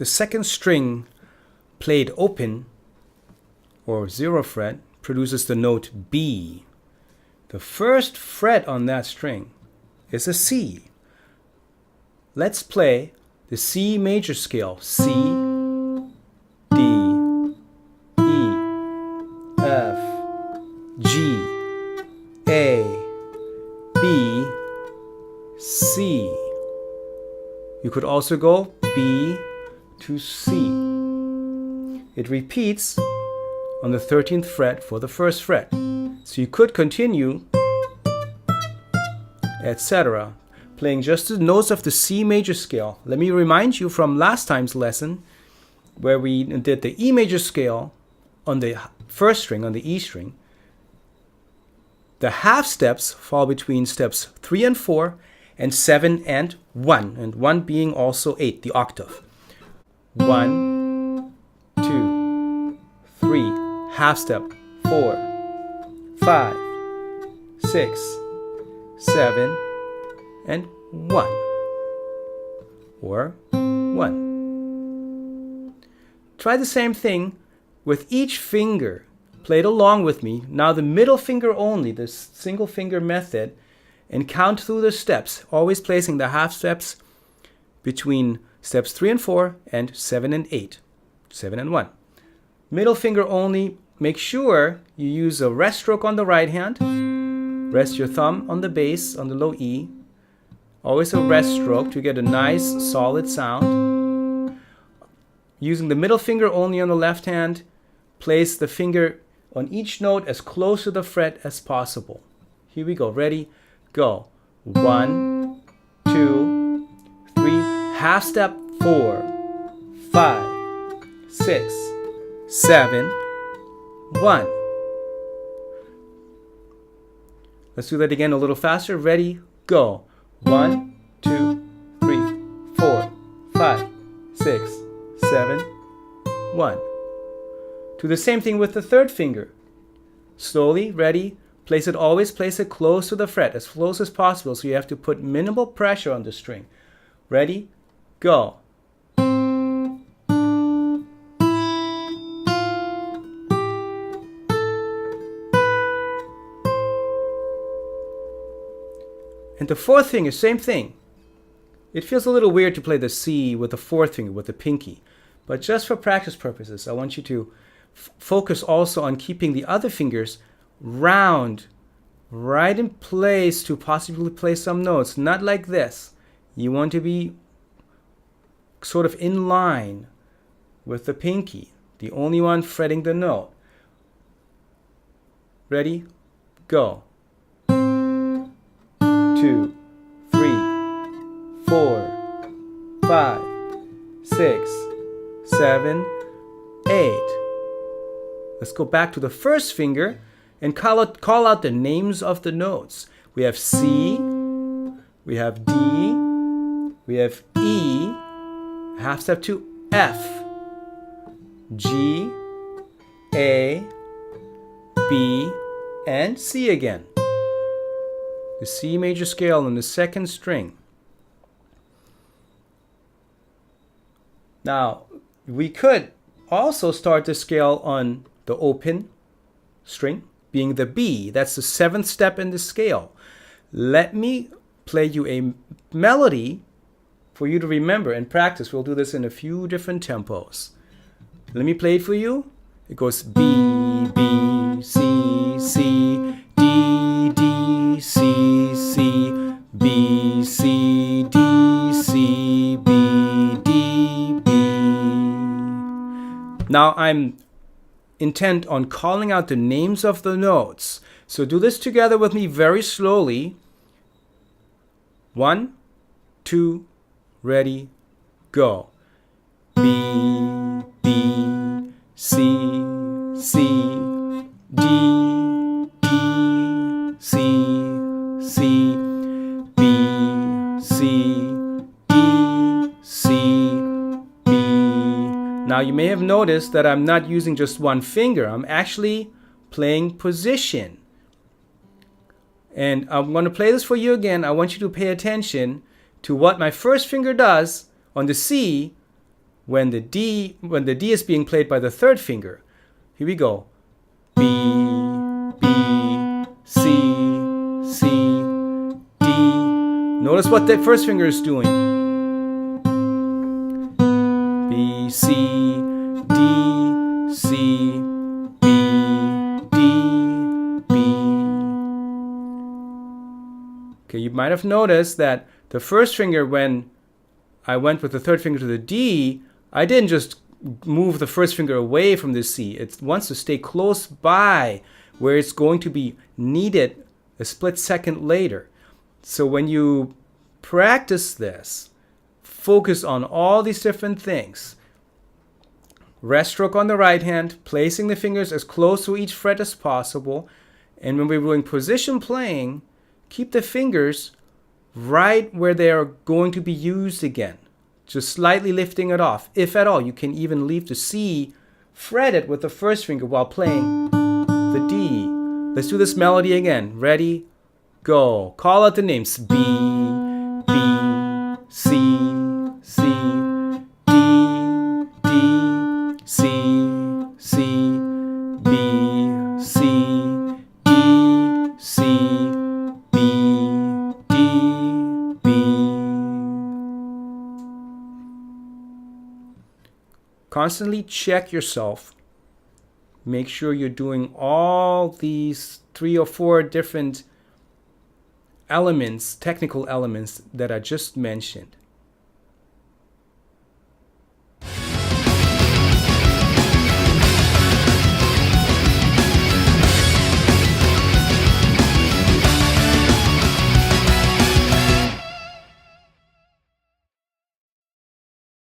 the second string played open or 0 fret produces the note B. The first fret on that string is a C. Let's play the C major scale. C, D, E, F, G, A, B, C. You could also go B to C. It repeats on the 13th fret for the first fret. So you could continue, etc., playing just the notes of the C major scale. Let me remind you from last time's lesson where we did the E major scale on the first string, on the E string. The half steps fall between steps 3 and 4 and 7 and 1, and 1 being also 8, the octave. 1, 2, 3, half step, 4, 5, 6, 7, and 1, or 1. Try the same thing with each finger. Play it along with me. Now the middle finger only, the single finger method, and count through the steps, always placing the half steps between steps 3 and 4 and 7 and 8, 7 and 1. Middle finger only, make sure you use a rest stroke on the right hand. Rest your thumb on the bass, on the low E. Always a rest stroke to get a nice solid sound. Using the middle finger only on the left hand, place the finger on each note as close to the fret as possible. Here we go. Ready? Go. 1, 2, 3, half step, 4, 5, 6, 7, 1. Let's do that again a little faster. Ready? Go. 1, 2, 3, 4, 5, 6, 7, 1. Do the same thing with the third finger. Slowly, ready? Always place it close to the fret, as close as possible, so you have to put minimal pressure on the string. Ready? Go. And the fourth finger, same thing. It feels a little weird to play the C with the fourth finger, with the pinky. But just for practice purposes, I want you to focus also on keeping the other fingers round, right in place to possibly play some notes. Not like this. You want to be sort of in line with the pinky, the only one fretting the note. Ready? Go. 2, 3, 4, 5, 6, 7, 8. Let's go back to the first finger and call out the names of the notes. We have C, we have D, we have E, half step to F, G, A, B, and C again. The C major scale on the second string. Now, we could also start the scale on the open string, being the B. That's the 7th step in the scale. Let me play you a melody for you to remember and practice. We'll do this in a few different tempos. Let me play it for you. It goes B, B, C, C, D, D, C, C, B, C, D, C, B, D, B. Now I'm intent on calling out the names of the notes. So do this together with me very slowly. 1, 2, ready, go. B, B, C, C, D, D, C, C, B, C, D, C, B. Now you may have noticed that I'm not using just one finger. I'm actually playing position. And I'm going to play this for you again. I want you to pay attention to what my first finger does on the C when the D is being played by the third finger. Here we go. B, B, C, C, D. Notice what that first finger is doing. B, C, D, C, B, D, B. Okay, you might have noticed that the first finger, when I went with the third finger to the D, I didn't just move the first finger away from the C. It wants to stay close by where it's going to be needed a split second later. So when you practice this, focus on all these different things. Rest stroke on the right hand, placing the fingers as close to each fret as possible. And when we're doing position playing, keep the fingers right where they are going to be used again. Just slightly lifting it off. If at all, you can even leave the C fretted with the first finger while playing the D. Let's do this melody again. Ready? Go. Call out the names. B, B, C, C, D, D, C, C, B, C, D, C, B, D, B. Constantly check yourself. Make sure you're doing all these 3 or 4 different elements, technical elements that I just mentioned.